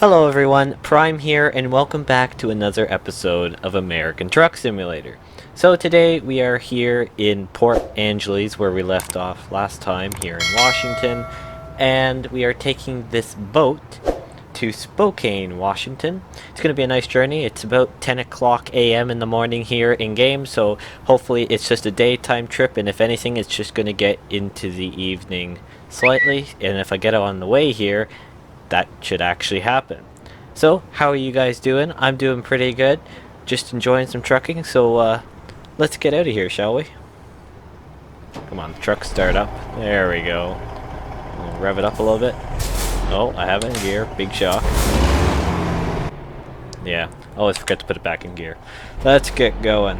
Hello everyone, Prime here, and welcome back to another episode of American Truck Simulator. So today we are here in Port Angeles, where we left off last time here in Washington, and we are taking this boat to Spokane, Washington. It's going to be a nice journey. It's about 10 o'clock a.m. in the morning here in-game, so hopefully it's just a daytime trip, and if anything, it's just going to get into the evening slightly, and if I get on the way here, that should actually happen. So, how are you guys doing? I'm doing pretty good. Just enjoying some trucking, so let's get out of here, shall we? Come on, truck start up. There we go. We'll rev it up a little bit. Oh, I have it in gear. Big shock. Yeah, always forget to put it back in gear. Let's get going.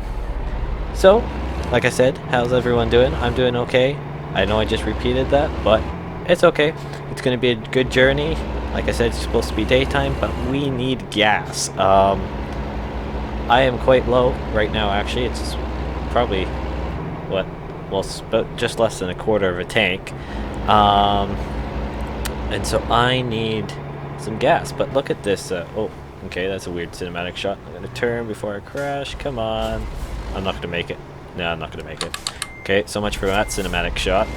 So, like I said, how's everyone doing? I'm doing okay. I know I just repeated that, but it's okay. It's going to be a good journey. Like I said, it's supposed to be daytime, but we need gas. I am quite low right now, actually. It's probably, well, it's about just less than a quarter of a tank. And so I need some gas. But look at this. Oh, okay, that's a weird cinematic shot. I'm going to turn before I crash. Come on. I'm not going to make it. No, I'm not going to make it. Okay, so much for that cinematic shot.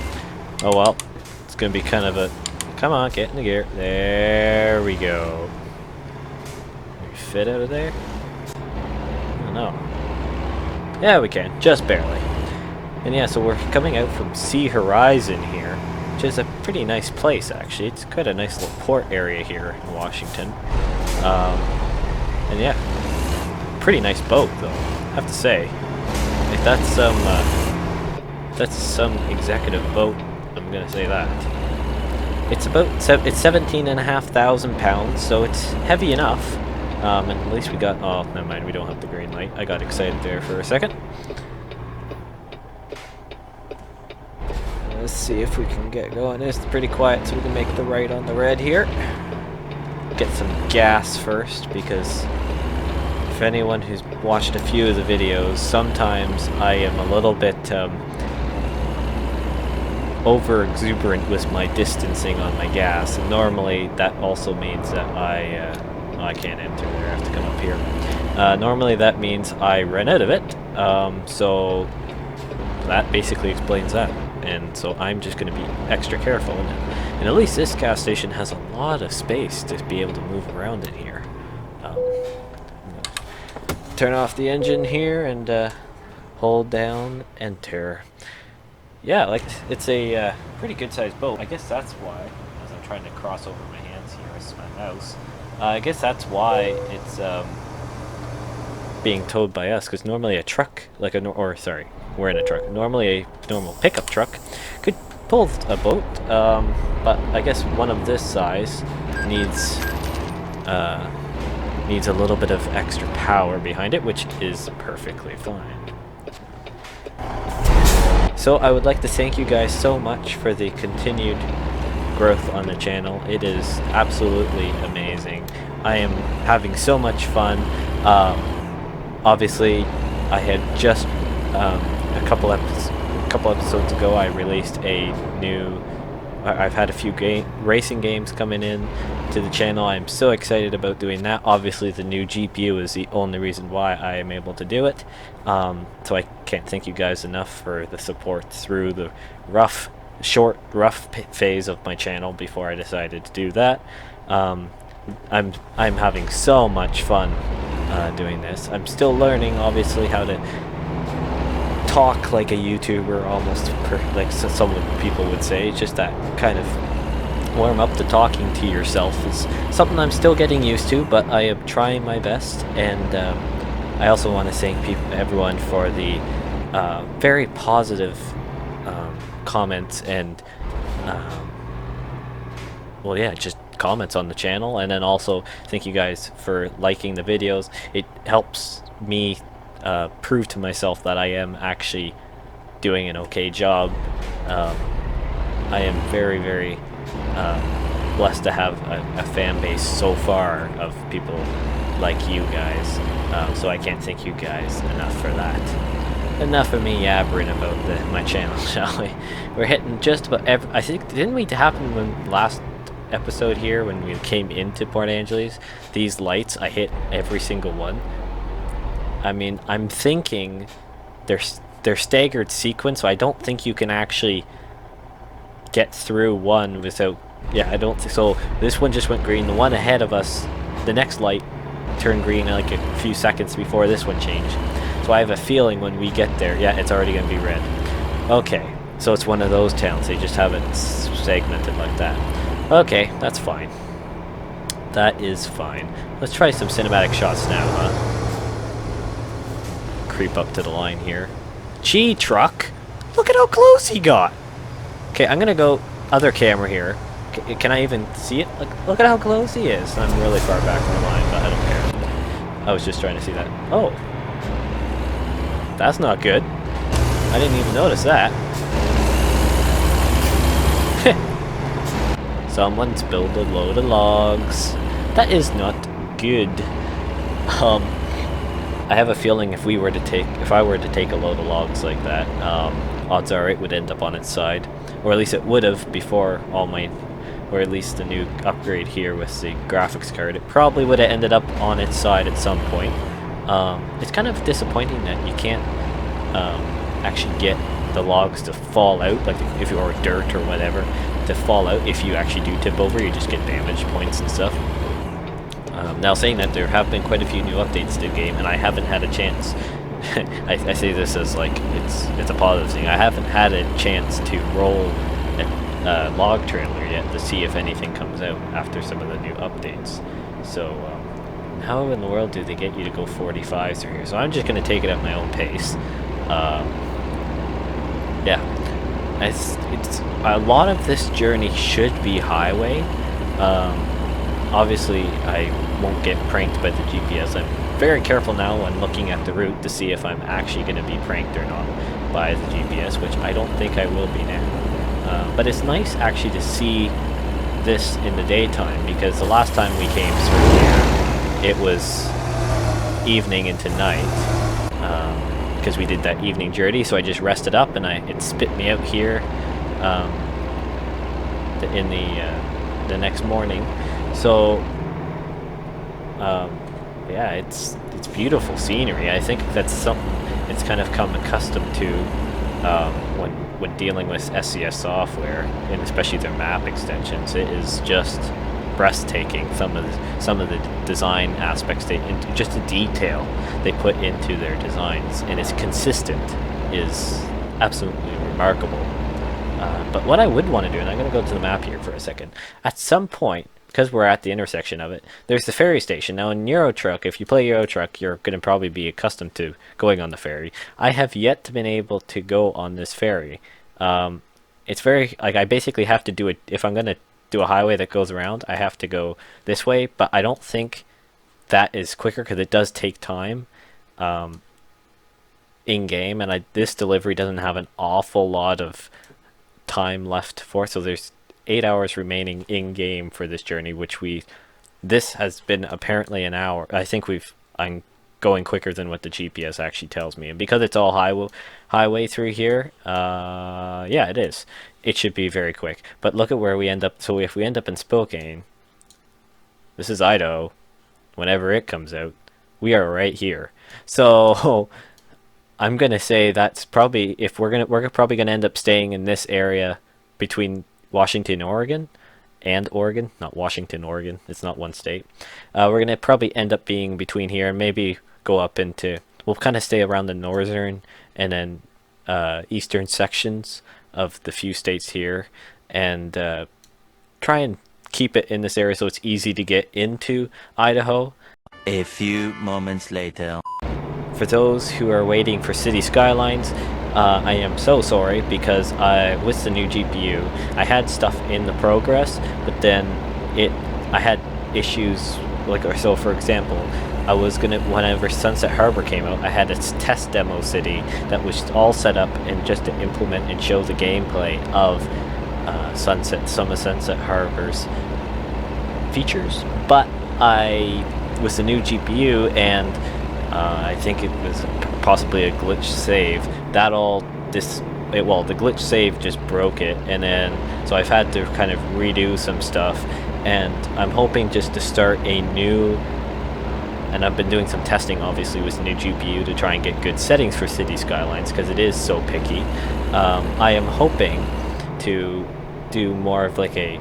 Oh well. It's going to be kind of a... Come on, get in the gear. There we go. Can we fit out of there? I don't know. Yeah, we can. Just barely. And yeah, so we're coming out from Sea Horizon here, which is a pretty nice place, actually. It's quite a nice little port area here in Washington. And yeah, pretty nice boat, though, I have to say. If that's some executive boat, I'm gonna say that. It's about it's 17,500 pounds, so it's heavy enough. And at least we got... Oh, never mind, we don't have the green light. I got excited there for a second. Let's see if we can get going. It's pretty quiet, so we can make the right on the red here. Get some gas first, because if anyone who's watched a few of the videos, sometimes I am a little bit... over exuberant with my distancing on my gas, and normally that also means that I can't enter there, I have to come up here. Normally that means I run out of it, so that basically explains that, and so I'm just going to be extra careful, and at least this gas station has a lot of space to be able to move around in here. Turn off the engine here and hold down enter. Yeah, like, it's a pretty good-sized boat. I guess that's why, as I'm trying to cross over my hands here as my mouse, I guess that's why it's being towed by us, because normally a truck, like we're in a truck. Normally a normal pickup truck could pull a boat, but I guess one of this size needs a little bit of extra power behind it, which is perfectly fine. So I would like to thank you guys so much for the continued growth on the channel. It is absolutely amazing. I am having so much fun. Obviously, I had just a couple episodes ago, I released a new... I've had a few racing games coming in to the channel. I'm so excited about doing that. Obviously, the new GPU is the only reason why I am able to do it. So I can't thank you guys enough for the support through the rough phase of my channel before I decided to do that. I'm having so much fun doing this. I'm still learning, obviously, how to talk like a YouTuber, almost like some people would say. It's just that kind of warm up to talking to yourself is something I'm still getting used to, but I am trying my best. And I also want to thank everyone for the very positive comments and well, yeah, just comments on the channel. And then also thank you guys for liking the videos. It helps me prove to myself that I am actually doing an okay job. I am very, very blessed to have a fan base so far of people like you guys. So I can't thank you guys enough for that. Enough of me yabbering about my channel, shall we? We're hitting just about I think, didn't we happen when last episode here when we came into Port Angeles, these lights, I hit every single one. I mean, I'm thinking they're staggered sequence, so I don't think you can actually get through one without... Yeah, I don't think so. This one just went green. The one ahead of us, the next light, turned green like a few seconds before this one changed. So I have a feeling when we get there, yeah, it's already going to be red. Okay, so it's one of those towns. They just have it segmented like that. Okay, that's fine. That is fine. Let's try some cinematic shots now, huh? Creep up to the line here. Gee, truck! Look at how close he got! Okay, I'm gonna go other camera here. Can I even see it? Look at how close he is. I'm really far back from the line, but I don't care. I was just trying to see that. Oh. That's not good. I didn't even notice that. Someone spilled a load of logs. That is not good. I have a feeling if I were to take a load of logs like that, odds are it would end up on its side, or at least it would have before or at least the new upgrade here with the graphics card. It probably would have ended up on its side at some point. It's kind of disappointing that you can't actually get the logs to fall out, like if you or dirt or whatever, to fall out. If you actually do tip over, you just get damage points and stuff. Now, saying that, there have been quite a few new updates to the game, and I haven't had a chance. I say this as like it's a positive thing. I haven't had a chance to roll a log trailer yet to see if anything comes out after some of the new updates. So how in the world do they get you to go 45 through here? So I'm just going to take it at my own pace. Yeah, it's a lot of this journey should be highway. Obviously, I won't get pranked by the GPS. I'm very careful now when looking at the route to see if I'm actually going to be pranked or not by the GPS, which I don't think I will be now. But it's nice actually to see this in the daytime, because the last time we came through here, it was evening into night, because we did that evening journey. So I just rested up, and it spit me out here in the next morning. So yeah, it's beautiful scenery. I think that's something it's kind of come accustomed to when dealing with SCS software, and especially their map extensions. It is just breathtaking. Some of the design aspects, just the detail they put into their designs, and it's consistent, is absolutely remarkable. But what I would want to do, and I'm going to go to the map here for a second, at some point, because we're at the intersection of it, there's the ferry station. Now in Euro Truck, if you play Euro Truck, you're going to probably be accustomed to going on the ferry. I have yet to been able to go on this ferry. It's very, like, I basically have to do it, if I'm going to do a highway that goes around, I have to go this way, but I don't think that is quicker, because it does take time in-game, and this delivery doesn't have an awful lot of time left for, so there's 8 hours remaining in-game for this journey, which this has been apparently an hour. I think I'm going quicker than what the GPS actually tells me, and because it's all highway through here, yeah, it is. It should be very quick. But look at where we end up. So if we end up in Spokane, this is Idaho, whenever it comes out, we are right here. So I'm gonna say that's probably, if we're probably gonna end up staying in this area between Washington, Oregon, and Oregon. Not Washington, Oregon. It's not one state. We're gonna probably end up being between here, and maybe go up into. We'll kind of stay around the northern and then eastern sections of the few states here, and try and keep it in this area so it's easy to get into Idaho. A few moments later. For those who are waiting for City Skylines, I am so sorry, because with the new GPU, I had stuff in the progress, but then I had issues, so for example, I was gonna, whenever Sunset Harbor came out, I had a test demo city that was all set up and just to implement and show the gameplay of some of Sunset Harbor's features. But with the new GPU, and I think it was possibly a glitch save, that all well, the glitch save just broke it, and then so I've had to kind of redo some stuff, and I'm hoping just to start a new. And I've been doing some testing, obviously, with the new GPU to try and get good settings for City Skylines because it is so picky. I am hoping to do more of like a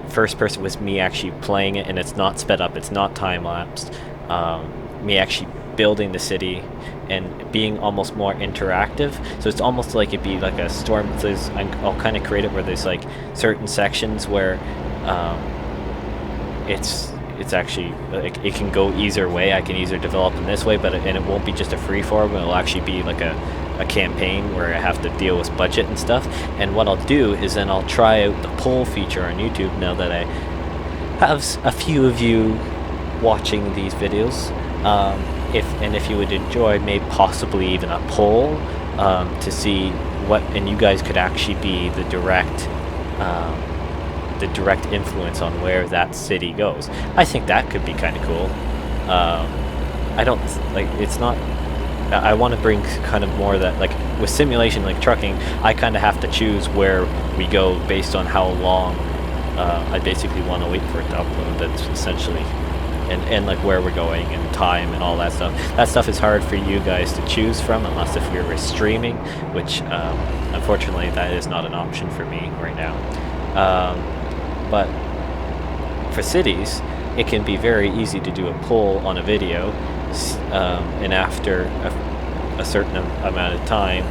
first person with me actually playing it, and it's not sped up, it's not time lapsed. Me actually building the city and being almost more interactive. So it's almost like it'd be like a storm. I'll kind of create it where there's like certain sections where it's actually like it can go either way. I can either develop in this way, and it won't be just a free form. It'll actually be like a campaign where I have to deal with budget and stuff. And what I'll do is then I'll try out the poll feature on YouTube now that I have a few of you watching these videos. If you would enjoy, maybe possibly even a poll to see what, and you guys could actually be the direct influence on where that city goes. I think that could be kind of cool. I don't like, it's not, I want to bring kind of more of that, like with simulation, like trucking, I kind of have to choose where we go based on how long I basically want to wait for it to upload. That's essentially, and like where we're going and time and all that stuff. That stuff is hard for you guys to choose from unless if we were streaming, which unfortunately that is not an option for me right now. But for cities, it can be very easy to do a poll on a video, and after a certain amount of time,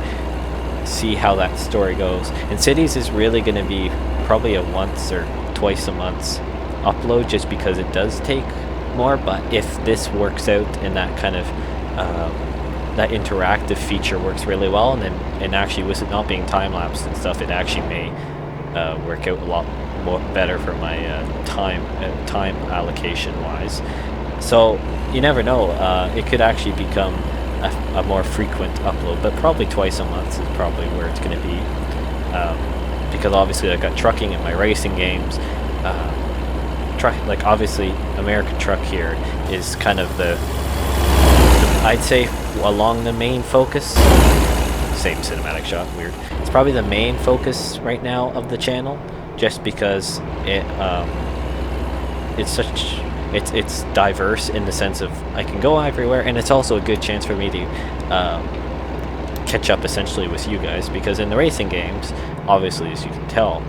see how that story goes. And cities is really going to be probably a once or twice a month upload, just because it does take more. But if this works out and that kind of that interactive feature works really well, and actually with it not being time lapsed and stuff, it actually may work out a lot more better for my time allocation wise. So you never know, it could actually become a more frequent upload, but probably twice a month is probably where it's going to be, because obviously I've got trucking and my racing games. Like obviously American Truck here is kind of the I'd say along the main focus. Same cinematic shot, weird. It's probably the main focus right now of the channel, just because it's diverse in the sense of I can go everywhere, and it's also a good chance for me to catch up essentially with you guys, because in the racing games, obviously, as you can tell,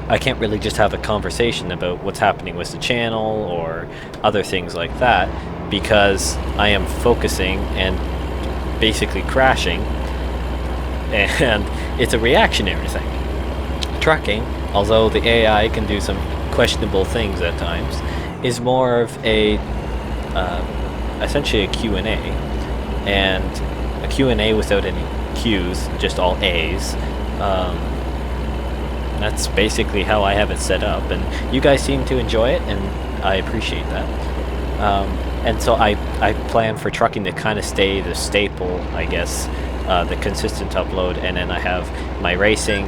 I can't really just have a conversation about what's happening with the channel or other things like that, because I am focusing and basically crashing, and it's a reactionary thing. Trucking, although the AI can do some questionable things at times, is more of a essentially a Q&A, and a Q&A without any Q's, just all A's. That's basically how I have it set up, and you guys seem to enjoy it, and I appreciate that. And so I plan for trucking to kind of stay the staple, I guess, the consistent upload, and then I have my racing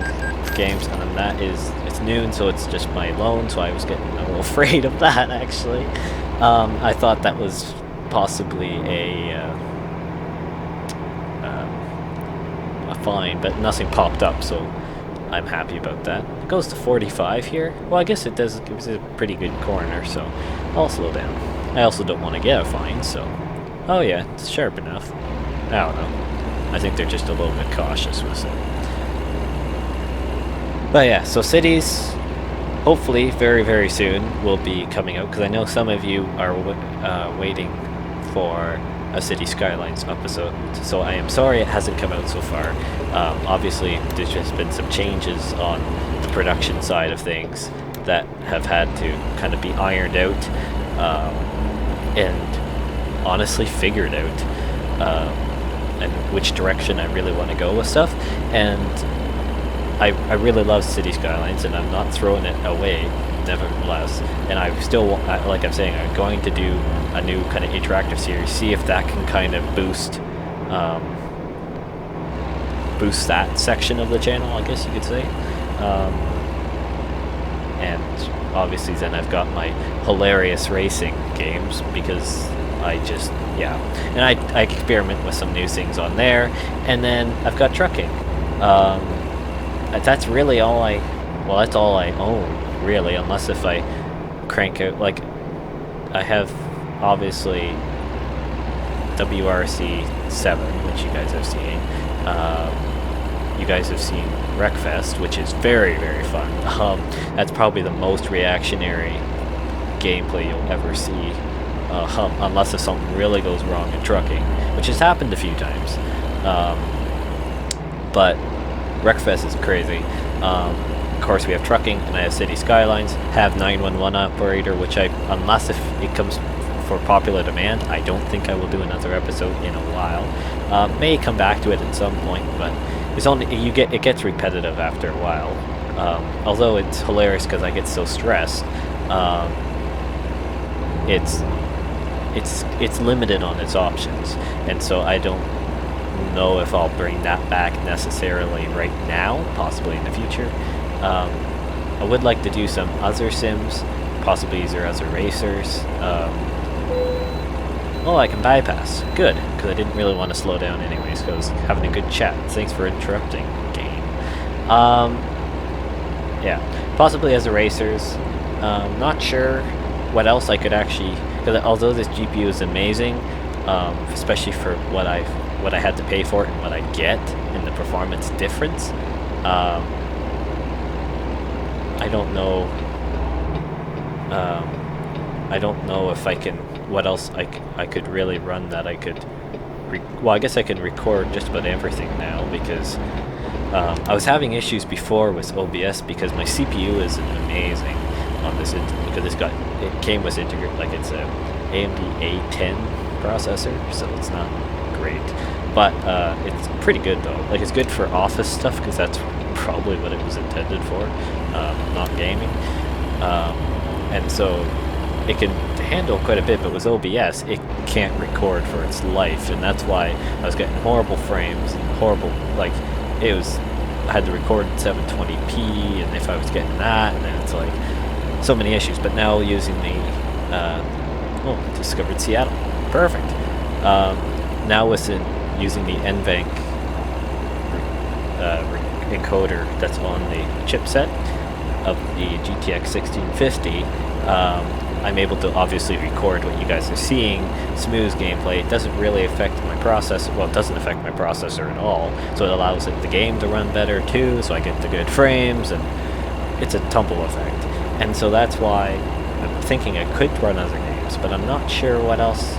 games, and then it's noon, so it's just my loan, so I was getting a little afraid of that, actually. I thought that was possibly a fine, but nothing popped up, so I'm happy about that. It goes to 45 here. Well, I guess it does give us a pretty good corner, so I'll slow down. I also don't want to get a fine, so... Oh yeah, it's sharp enough. I don't know. I think they're just a little bit cautious with it. But yeah, so cities, hopefully very, very soon will be coming out, because I know some of you are waiting for a City Skylines episode, so I am sorry it hasn't come out so far. Obviously, there's just been some changes on the production side of things that have had to kind of be ironed out, and honestly figured out, and which direction I really want to go with stuff. And I really love City Skylines, and I'm not throwing it away, nevertheless. And I still, like I'm saying, I'm going to do a new kind of interactive series, see if that can kind of boost that section of the channel, I guess you could say. And obviously then I've got my hilarious racing games, because I just, yeah. And I experiment with some new things on there. And then I've got trucking. That's really all I, well, that's all I own, really, unless if I crank out, like, I have, obviously, WRC 7, which you guys have seen. You guys have seen Wreckfest, which is very, very fun. That's probably the most reactionary gameplay you'll ever see, unless if something really goes wrong in trucking, which has happened a few times. But Wreckfest is crazy. Of course, we have trucking, and I have City Skylines. Have 911 Operator, which unless if it comes for popular demand, I don't think I will do another episode in a while. May come back to it at some point, but it gets repetitive after a while. Although it's hilarious because I get so stressed. It's limited on its options, and so I don't know if I'll bring that back necessarily right now, possibly in the future. I would like to do some other sims, possibly use other racers. Oh, I can bypass. Good, because I didn't really want to slow down anyways, because I was having a good chat. Thanks for interrupting, game. Yeah, possibly as racers. Not sure what else I could actually, because although this GPU is amazing, especially for what I had to pay for it and what I get in the performance difference, I don't know. I don't know if I can. What else I could really run that I could. Well, I guess I can record just about everything now because I was having issues before with OBS because my CPU isn't amazing on this because it came with integrated, like it's a AMD A10 processor, so it's not great, but it's pretty good though. Like it's good for office stuff because that's probably what it was intended for, not gaming, and so it can handle quite a bit, but with OBS it can't record for its life, and that's why I was getting horrible frames and horrible, like it was, I had to record in 720p, and if I was getting that, and then it's like so many issues. But now using the discovered Seattle, perfect. Now with using the NVENC encoder that's on the chipset of the GTX 1650, I'm able to obviously record what you guys are seeing, smooth gameplay. It doesn't really affect my processor, well, it doesn't affect my processor at all, so it allows the game to run better too, so I get the good frames, and it's a tumble effect. And so that's why I'm thinking I could run other games, but I'm not sure what else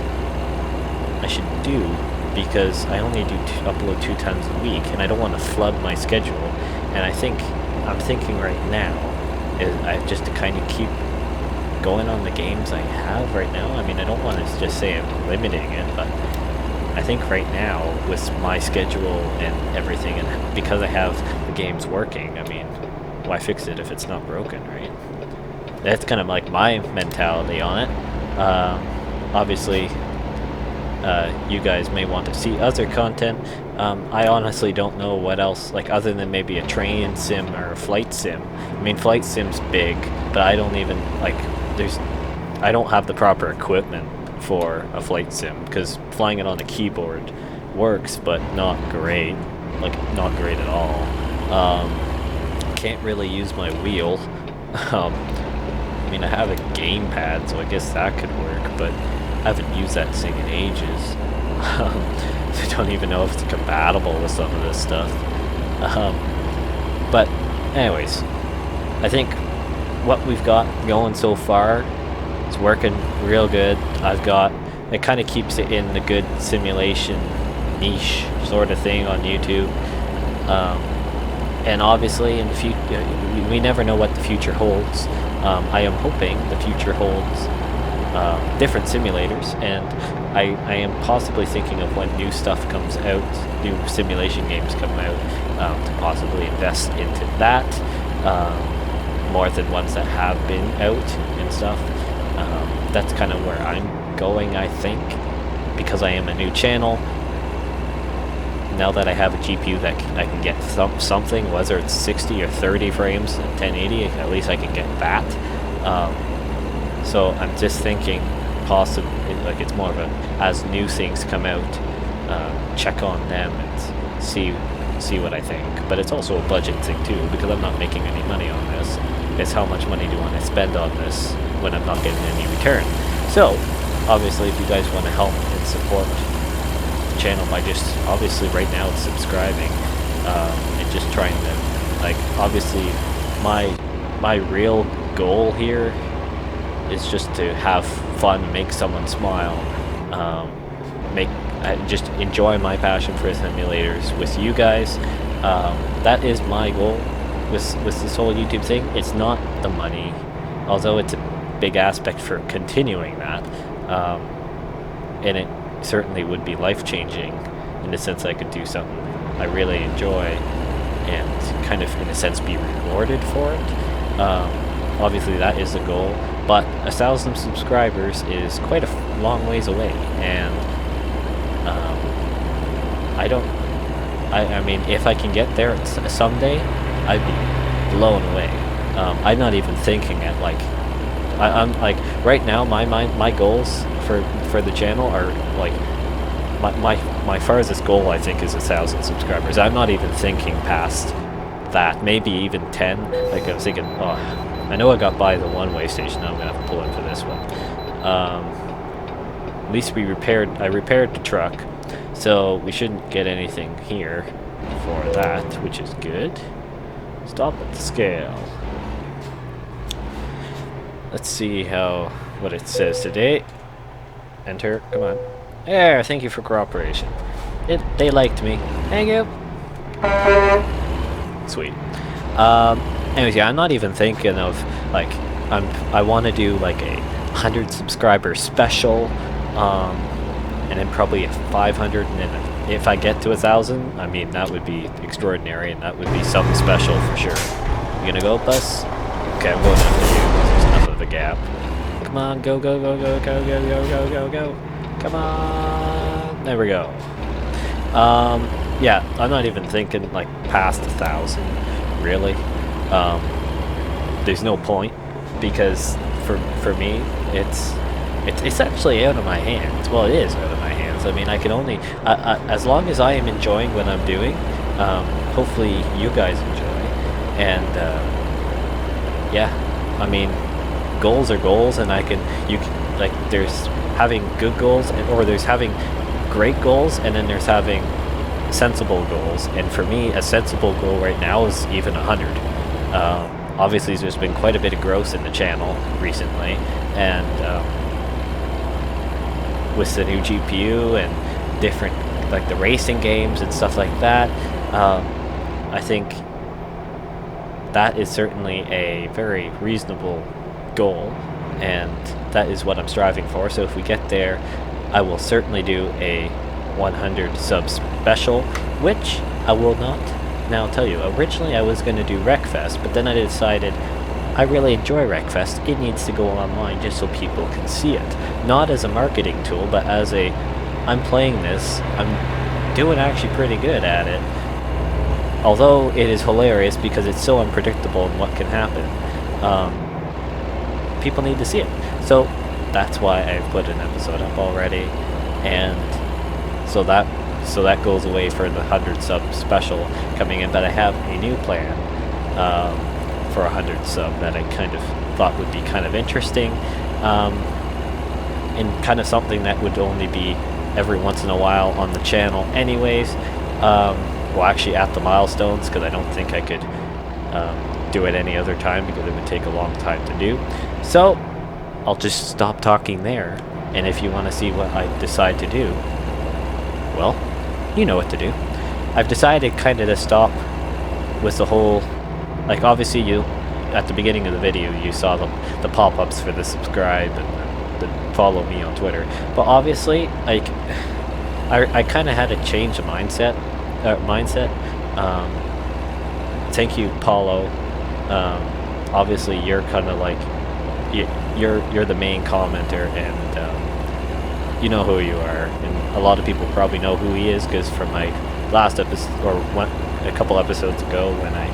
I should do, because I only do upload 2 times a week, and I don't want to flood my schedule. And I'm thinking right now is I just to kind of keep going on the games I have right now. I mean, I don't want to just say I'm limiting it, but I think right now with my schedule and everything, and because I have the games working, I mean, why fix it if it's not broken, right? That's kind of like my mentality on it. Obviously, you guys may want to see other content. I honestly don't know what else, like other than maybe a train sim or a flight sim. I mean, flight sim's big, but I don't even, like, I don't have the proper equipment for a flight sim, because flying it on a keyboard works, but not great. Like, not great at all. Can't really use my wheel. I mean, I have a gamepad, so I guess that could work, but I haven't used that thing in ages. I don't even know if it's compatible with some of this stuff. But anyways, I think what we've got going so far is working real good. It kind of keeps it in the good simulation niche sort of thing on YouTube. And obviously in the future, we never know what the future holds. I am hoping the future holds different simulators, and I am possibly thinking of when new stuff comes out, new simulation games come out, to possibly invest into that more than ones that have been out and stuff. That's kind of where I'm going, I think, because I am a new channel. Now that I have a GPU that I can get something, whether it's 60 or 30 frames at 1080, at least I can get that. So I'm just thinking, possibly, like it's more of a, as new things come out, check on them and see see what I think. But it's also a budget thing too, because I'm not making any money on this. It's how much money do I want to spend on this when I'm not getting any return. So, obviously, if you guys want to help and support the channel by just, obviously right now it's subscribing, and just trying to, like, obviously my real goal here is just to have fun, make someone smile, just enjoy my passion for simulators with you guys. That is my goal with this whole YouTube thing. It's not the money, although it's a big aspect for continuing that, and it certainly would be life-changing in the sense I could do something I really enjoy and kind of, in a sense, be rewarded for it. Obviously that is the goal, but 1,000 subscribers is quite a long ways away, and I mean, if I can get there someday, I'd be blown away. I'm not even thinking at, like, I'm like, right now my goals for the channel are like, my farthest goal I think is 1,000 subscribers. I'm not even thinking past that, maybe even 10. Like, I was thinking, oh, I know I got by the one-way station, now I'm gonna have to pull in for this one. At least I repaired the truck, so we shouldn't get anything here for that, which is good. Stop at the scale. Let's see what it says today. Enter, come on. There, thank you for cooperation. They liked me. Thank you. Sweet. Anyways, yeah, I'm not even thinking of, like, I want to do like a 100 subscriber special, and then probably a 500, and then if I get to 1,000, I mean, that would be extraordinary, and that would be something special for sure. You gonna go, bus? Okay, I'm going after you. There's enough of a gap. Come on, go, go, go, go, go, go, go, go, go, go. Come on. There we go. Yeah, I'm not even thinking like past 1,000, really. There's no point, because for me, it's actually out of my hands. Well, it is out of my hands. I mean, I can only, as long as I am enjoying what I'm doing, hopefully you guys enjoy, and yeah, I mean, goals are goals, and like, there's having good goals, or there's having great goals, and then there's having sensible goals. And for me, a sensible goal right now is even 100. Obviously, there's been quite a bit of growth in the channel recently, and with the new GPU and different, like, the racing games and stuff like that, I think that is certainly a very reasonable goal, and that is what I'm striving for. So if we get there, I will certainly do a 100 sub special, which I will not now tell you. Originally I was going to do Wreckfest, but then I decided I really enjoy Wreckfest. It needs to go online just so people can see it. Not as a marketing tool, but as a, I'm playing this, I'm doing actually pretty good at it. Although it is hilarious because it's so unpredictable in what can happen. People need to see it. So that's why I've put an episode up already, and so that goes away for the 100 sub special coming in. But I have a new plan for 100 sub that I kind of thought would be kind of interesting, and kind of something that would only be every once in a while on the channel anyways. Well, actually at the milestones, because I don't think I could do it any other time, because it would take a long time to do. So I'll just stop talking there, and if you want to see what I decide to do, well, you know what to do. I've decided kind of to stop with the whole, like, obviously you, at the beginning of the video, you saw the pop-ups for the subscribe and the follow me on Twitter, but obviously, like, I kind of had to change the mindset. Thank you, Paulo. Obviously you're kind of like, you're the main commenter, and you know who you are, and a lot of people probably know who he is, because from my last episode, or a couple episodes ago, when I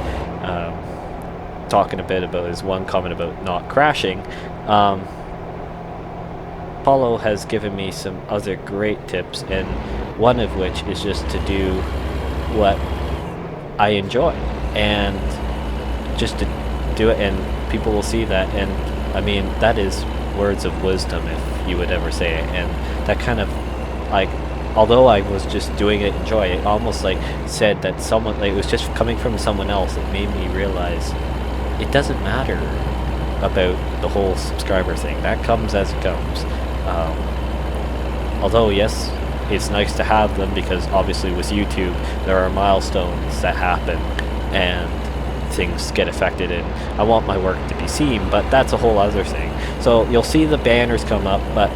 talking a bit about his one comment about not crashing, Paulo has given me some other great tips, and one of which is just to do what I enjoy, and just to do it, and people will see that. And I mean, that is words of wisdom, if you would ever say it. And that kind of, like, although I was just doing it enjoy, it almost like said that someone, like, it was just coming from someone else. It made me realize it doesn't matter about the whole subscriber thing. That comes as it comes. Although yes, it's nice to have them, because obviously with YouTube there are milestones that happen and things get affected, and I want my work to be seen, but that's a whole other thing. So you'll see the banners come up, but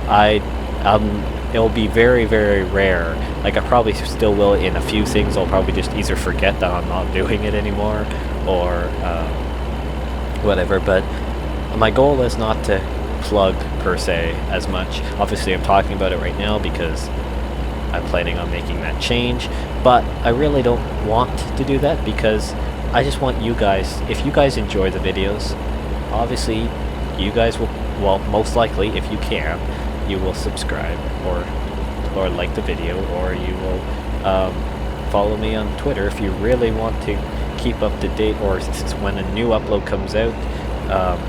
it'll be very, very rare. Like, I probably still will in a few things. I'll probably just either forget that I'm not doing it anymore, or whatever. But my goal is not to plug per se as much. Obviously I'm talking about it right now because I'm planning on making that change, but I really don't want to do that, because I just want you guys, if you guys enjoy the videos, obviously you guys will, well, most likely, if you can, you will subscribe or like the video, or you will follow me on Twitter if you really want to keep up to date, or when a new upload comes out,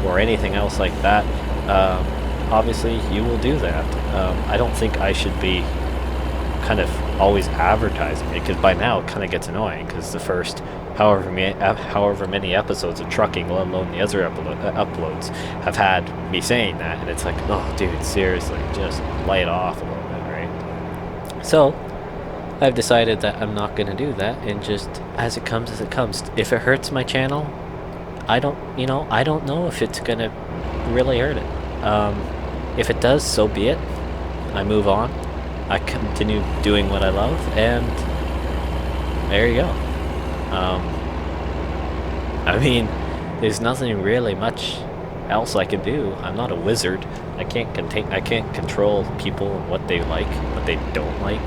or anything else like that. Obviously you will do that. I don't think I should be kind of always advertising it, because by now it kind of gets annoying, because the first however many episodes of trucking, let alone the other uploads, have had me saying that, and it's like, oh dude, seriously, just lay it off a little bit, right? So I've decided that I'm not going to do that, and just as it comes, as it comes. If it hurts my channel, I don't know if it's going to really hurt it. If it does, so be it. I move on. I continue doing what I love, and there you go. I mean, there's nothing really much else I can do. I'm not a wizard. I can't control people and what they like, what they don't like.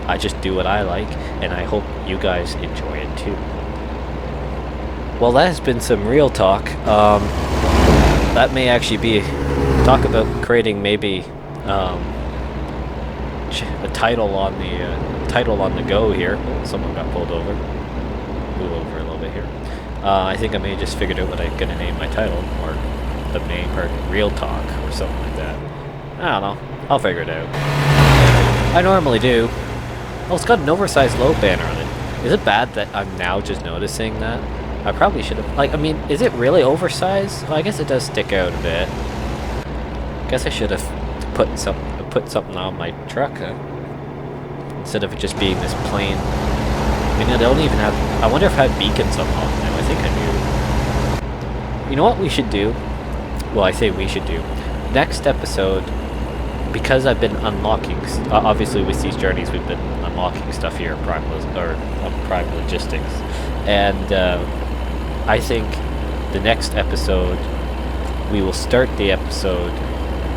I just do what I like, and I hope you guys enjoy it too. Well, that has been some real talk. That may actually be talk about creating maybe a title on the go here. Oh, someone got pulled over. Move over a little bit here. I think I may have just figured out what I'm gonna name my title, or the main part, real talk, or something like that. I don't know. I'll figure it out. I normally do. Oh, it's got an oversized load banner on it. Is it bad that I'm now just noticing that? I probably should have, like, I mean, is it really oversized? Well, I guess it does stick out a bit. Guess I should have put something on my truck, instead of it just being this plain. I mean, I don't even have, I wonder if I have beacons on now. I think I do. You know what we should do? Well, I say we should do. Next episode, because I've been unlocking, obviously with these journeys we've been unlocking stuff here at Prime Logistics, and I think the next episode, we will start the episode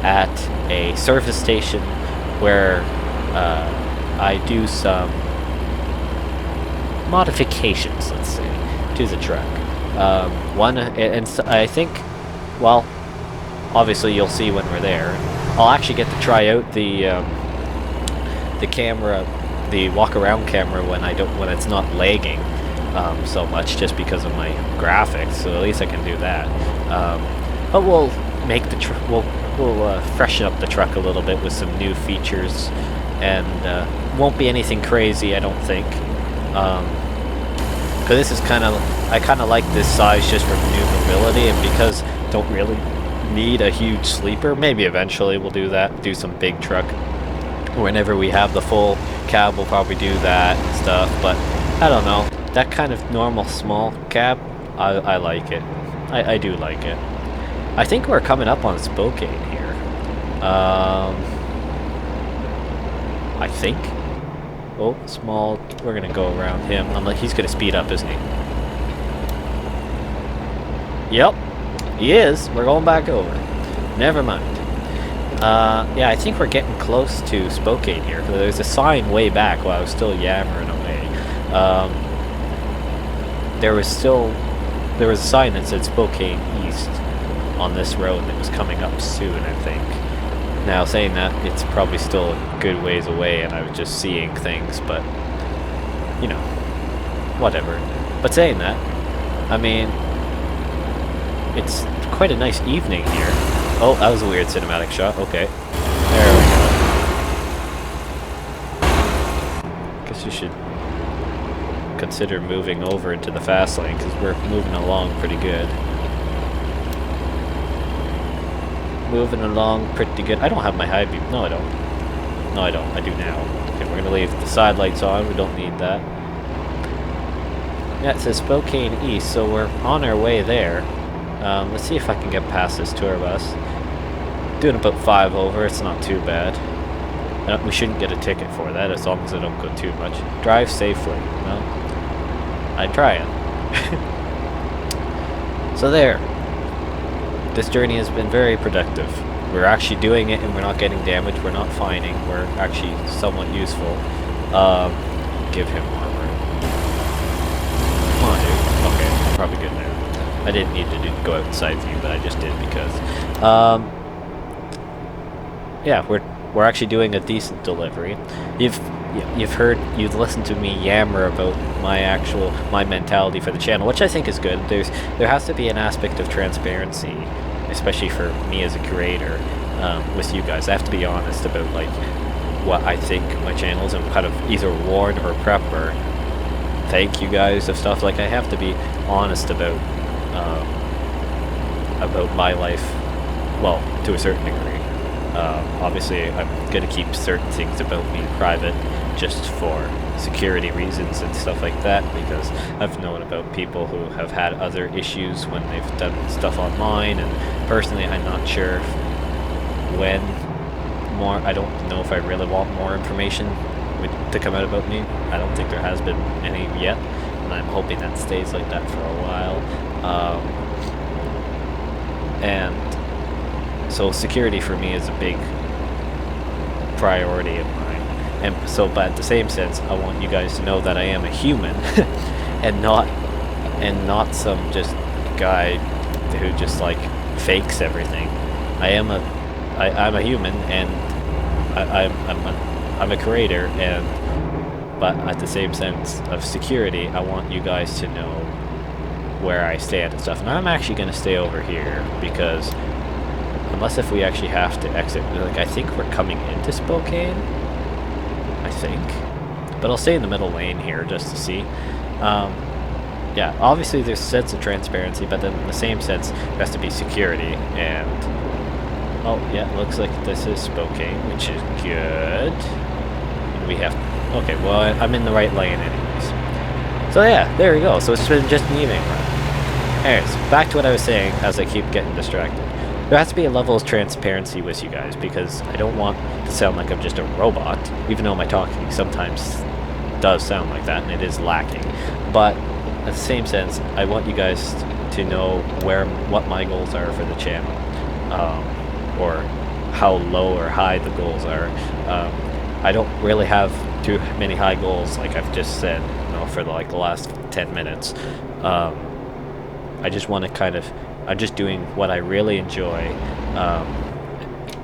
at a service station where I do some modifications, let's say, to the truck. I think, well, obviously you'll see when we're there. I'll actually get to try out the camera, the walk-around camera, when it's not lagging so much, just because of my graphics. So at least I can do that. But we'll make the we'll freshen up the truck a little bit with some new features, and won't be anything crazy, I don't think. Because this is I kind of like this size just for maneuverability, and because don't really need a huge sleeper. Maybe eventually we'll do that, do some big truck. Whenever we have the full cab, we'll probably do that and stuff, but I don't know. That kind of normal small cab, I like it. I do like it. I think we're coming up on Spokane here. I think. Oh, small. We're gonna go around him. He's gonna speed up, isn't he? Yep, he is. We're going back over. Never mind. Yeah, I think we're getting close to Spokane here. There's a sign way back while I was still yammering away. There was a sign that said Spokane East on this road that was coming up soon, I think. Now, saying that, it's probably still a good ways away, and I was just seeing things, but, you know, whatever. But saying that, I mean, it's quite a nice evening here. Oh, that was a weird cinematic shot. Okay. There we go. Guess you should consider moving over into the fast lane, because we're moving along pretty good. Moving along pretty good. I don't have my high beam. No, I don't. No, I don't. I do now. Okay, we're going to leave the side lights on. We don't need that. Yeah, it says Spokane East, so we're on our way there. Let's see if I can get past this tour bus. Doing about 5 over. It's not too bad. We shouldn't get a ticket for that, as long as I don't go too much. Drive safely. No? I try it. So there. This journey has been very productive. We're actually doing it and we're not getting damaged, we're not fining, we're actually somewhat useful. Give him armor. Come on, dude. Okay, probably good now. I didn't need to go outside view, but I just did because... yeah, we're actually doing a decent delivery. You've listened to me yammer about my mentality for the channel, which I think is good. There has to be an aspect of transparency, especially for me as a creator, with you guys. I have to be honest about like what I think my channels, and kind of either warn or prep or thank you guys of stuff. Like I have to be honest about my life, well, to a certain degree. Obviously, I'm going to keep certain things about me private just for security reasons and stuff like that, because I've known about people who have had other issues when they've done stuff online, and personally I'm not sure when more. I don't know if I really want more information to come out about me. I don't think there has been any yet, and I'm hoping that stays like that for a while. And so security for me is a big priority of mine. And so, but at the same sense, I want you guys to know that I am a human, and not some just guy who just like fakes everything. I'm a human, and I'm a creator, and but at the same sense of security, I want you guys to know where I stand and stuff. And I'm actually going to stay over here because unless if we actually have to exit, like I think we're coming into Spokane. I think, but I'll stay in the middle lane here just to see. Yeah, obviously there's a sense of transparency, but then in the same sense there has to be security. And oh yeah, looks like this is Spokane, which is good. And we have, okay, well I'm in the right lane anyways. So yeah, there we go. So it's been just an evening run. Anyways, back to what I was saying as I keep getting distracted. There has to be a level of transparency with you guys, because I don't want to sound like I'm just a robot, even though my talking sometimes does sound like that, and it is lacking. But at the same sense, I want you guys to know what my goals are for the channel, or how low or high the goals are. I don't really have too many high goals, like I've just said, for the last 10 minutes. I just want to kind of, I'm just doing what I really enjoy,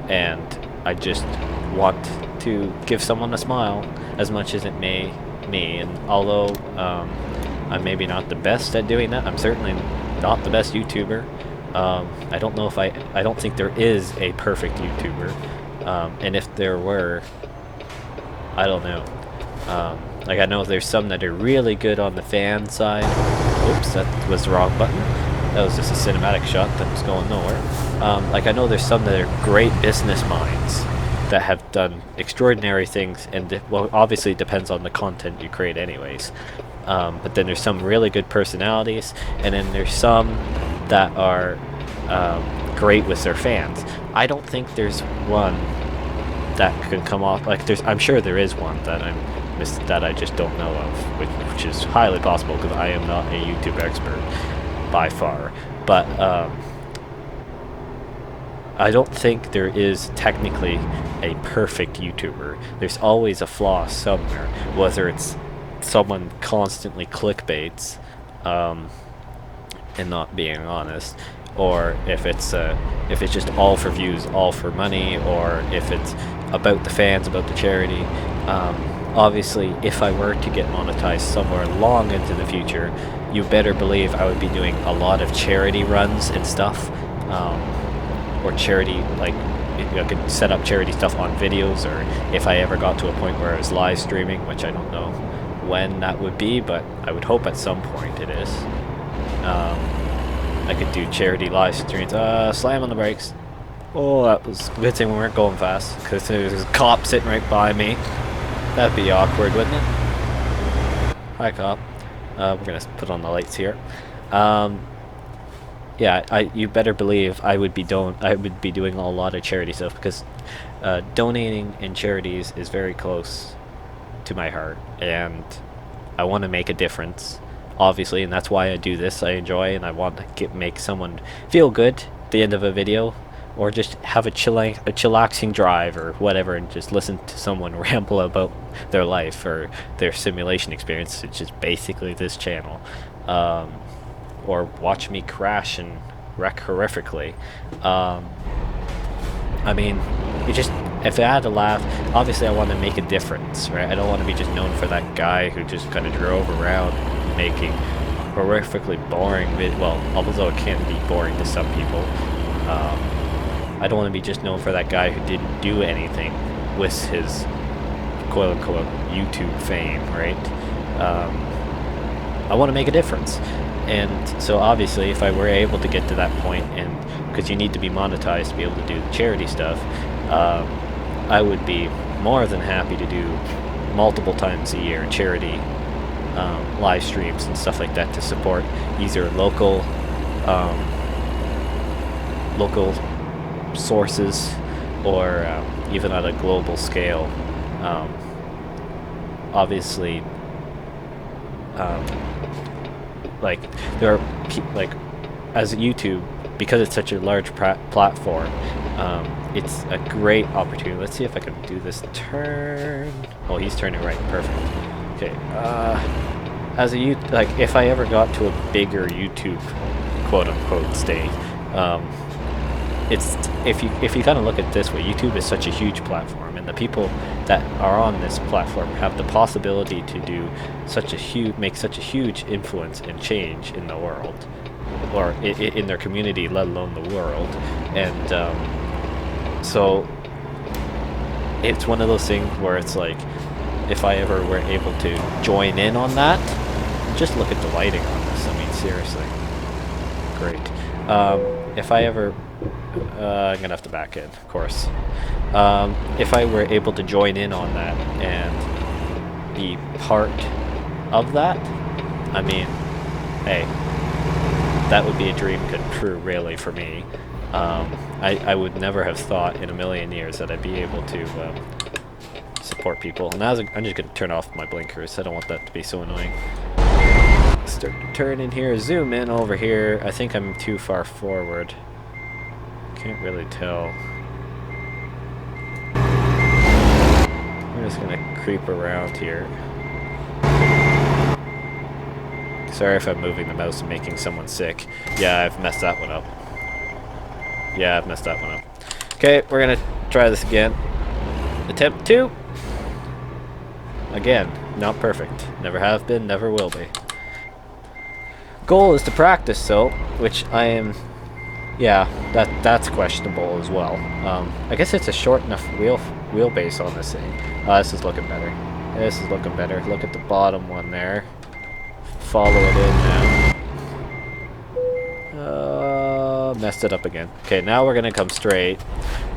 and I just want to give someone a smile as much as it may me. And although I'm maybe not the best at doing that, I'm certainly not the best YouTuber. I don't know if I don't think there is a perfect YouTuber, and if there were, I don't know. Like I know there's some that are really good on the fan side. Oops, that was the wrong button. That was just a cinematic shot that was going nowhere. Like I know there's some that are great business minds that have done extraordinary things, and well, obviously it depends on the content you create anyways. But then there's some really good personalities, and then there's some that are great with their fans. I don't think there's one that can come off like I'm sure there is one that that I just don't know of, which is highly possible because I am not a YouTube expert by far. But I don't think there is technically a perfect YouTuber. There's always a flaw somewhere, whether it's someone constantly clickbaits and not being honest, or if it's just all for views, all for money, or if it's about the fans, about the charity. obviously, if I were to get monetized somewhere long into the future, you better believe I would be doing a lot of charity runs and stuff, or charity, like, I could set up charity stuff on videos, or if I ever got to a point where I was live streaming, which I don't know when that would be, but I would hope at some point it is. I could do charity live streams. Slam on the brakes. Oh, that was a good thing we weren't going fast, because there's a cop sitting right by me. That'd be awkward, wouldn't it? Hi, cop. We're gonna put on the lights here. Yeah, you better believe I would be doing a lot of charity stuff, because donating in charities is very close to my heart, and I want to make a difference, obviously, and that's why I do this. I enjoy, and I want to make someone feel good at the end of a video, or just have a chillaxing drive or whatever, and just listen to someone ramble about their life or their simulation experience, which is basically this channel, or watch me crash and wreck horrifically. I mean, if I had to laugh, obviously I want to make a difference, right? I don't want to be just known for that guy who just kind of drove around making horrifically boring well, although it can be boring to some people. I don't want to be just known for that guy who didn't do anything with his quote-unquote YouTube fame, right? I want to make a difference. And so obviously if I were able to get to that point, and because you need to be monetized to be able to do the charity stuff, I would be more than happy to do multiple times a year charity live streams and stuff like that to support either local sources, or even at a global scale. Obviously, like there are like, as YouTube, because it's such a large platform, it's a great opportunity. Let's see if I can do this turn. Oh, he's turning right. Perfect. Okay. As a like, if I ever got to a bigger YouTube quote-unquote state, it's if you kind of look at it this way, YouTube is such a huge platform, and the people that are on this platform have the possibility to do make such a huge influence and change in the world, or in their community, let alone the world. And so it's one of those things where it's like, if I ever were able to join in on that, just look at the lighting on this. I mean, seriously, great. If I ever I'm gonna have to back in, of course. If I were able to join in on that and be part of that, I mean, hey, that would be a dream come true, really, for me. I would never have thought in a million years that I'd be able to support people. And I'm just gonna turn off my blinkers. I don't want that to be so annoying. Start to turn in here, zoom in over here. I think I'm too far forward. Can't really tell. I'm just gonna creep around here. Sorry if I'm moving the mouse and making someone sick. Yeah, I've messed that one up. Yeah, I've messed that one up. Okay, we're gonna try this again. Attempt 2. Again, not perfect. Never have been, never will be. Goal is to practice, though, which I am. Yeah, that's questionable as well. I guess it's a short enough wheelbase on this thing. This is looking better. This is looking better. Look at the bottom one there. Follow it in now. Messed it up again. Okay, now we're gonna come straight.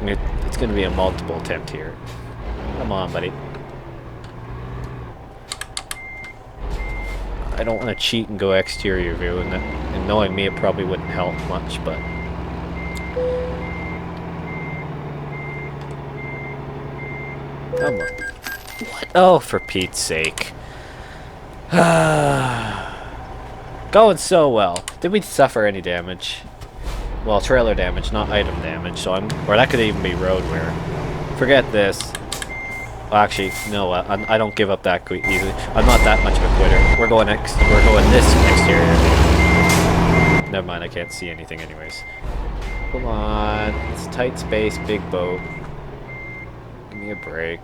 It's gonna be a multiple attempt here. Come on, buddy. I don't want to cheat and go exterior view, and knowing me, it probably wouldn't help much, but. Come on. What? Oh, for Pete's sake. Going so well. Did we suffer any damage? Well, trailer damage, not item damage, so or that could even be road wear. Forget this. Well, actually, no, I don't give up that easily. I'm not that much of a quitter. We're going this exterior. Never mind, I can't see anything anyways. Come on. It's a tight space, big boat. Give me a break.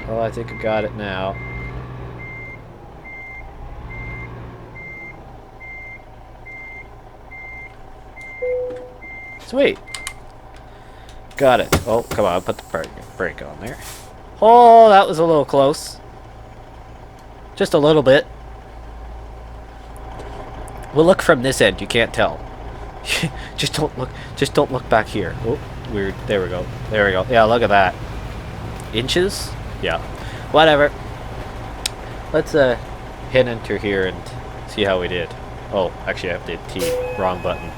Oh, I think I got it now. Sweet. Got it. Oh, come on, put the brake on there. Oh, that was a little close. Just a little bit. We'll look from this end, you can't tell. Just don't look back here. Oh, weird. There we go. There we go. Yeah, look at that. Inches? Yeah. Whatever. Let's hit enter here and see how we did. Oh, actually I have the T. Wrong button.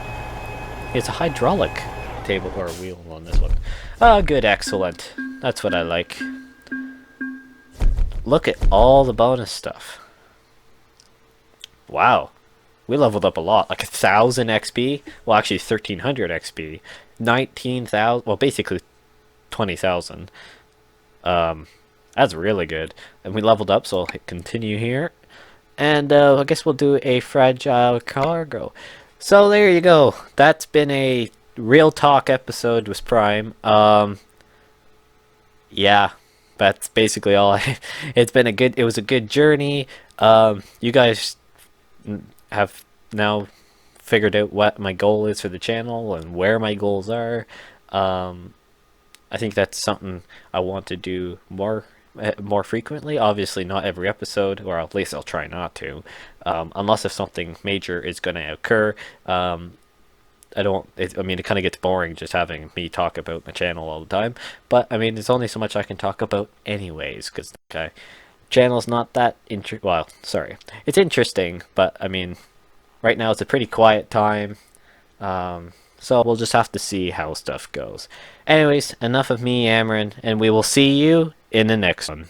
It's a hydraulic table or wheel on this one. Ah, good, excellent. That's what I like. Look at all the bonus stuff. Wow. We leveled up a lot, like 1,000 XP. Well, actually 1,300 XP. 19,000. Well, basically 20,000. That's really good. And we leveled up, so I'll hit continue here. And I guess we'll do a fragile cargo. So there you go. That's been a real talk episode with Prime. Yeah, that's basically all. It's been a good. It was a good journey. You guys have now figured out what my goal is for the channel and where my goals are. I think that's something I want to do more frequently. Obviously, not every episode, or at least I'll try not to, unless if something major is going to occur. I don't. I mean, it kind of gets boring just having me talk about my channel all the time. But I mean, there's only so much I can talk about, anyways, because the channel's not that Well, sorry, it's interesting, but I mean, right now it's a pretty quiet time. So we'll just have to see how stuff goes. Anyways, enough of me yammering, and we will see you in the next one.